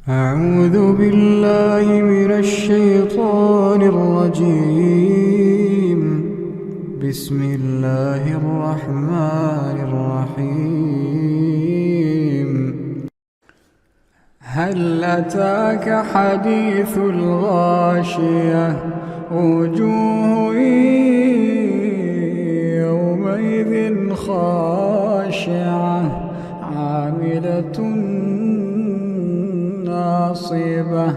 أعوذ بالله من الشيطان الرجيم. بسم الله الرحمن الرحيم. هل أتاك حديث الغاشية؟ وجوه يومئذ خاشعة عاملة ناصبة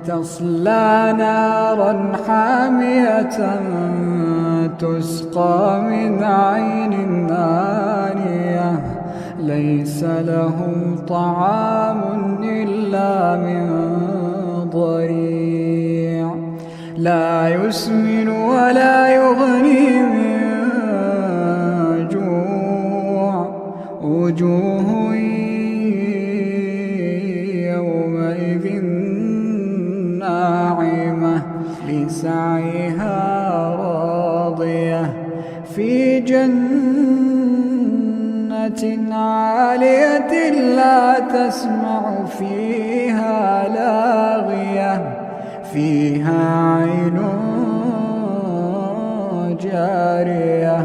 تصلى نارا حامية تسقى من عين آنية ليس لهم طعام إلا من ضريع لا يسمن ولا يغني من جوع وجوه يومئذ ناعمة لسعيها راضية في جنة عالية لا تسمع فيها لاغية فيها عين جارية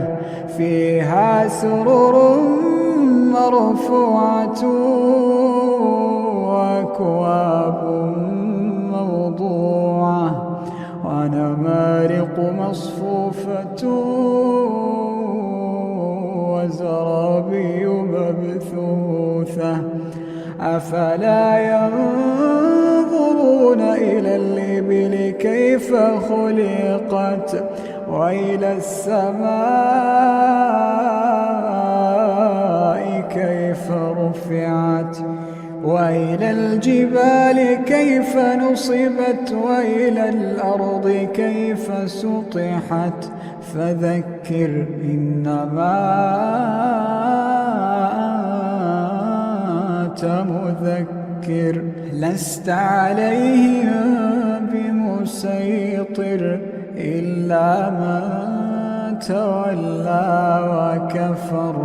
فيها سرر مرفوعة وأكواب موضوعة ونمارق مصفوفة وزرابي مبثوثة أفلا ينظرون إلى الإبل كيف خلقت وإلى السماء كيف رفعت وإلى الجبال كيف نصبت وإلى الأرض كيف سطحت فذكر إنما أنت مذكر لست عليهم بمسيطر إلا من تولى وكفر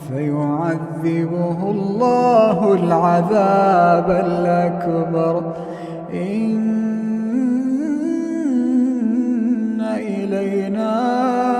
فيعذبه الله العذاب الأكبر إن إلينا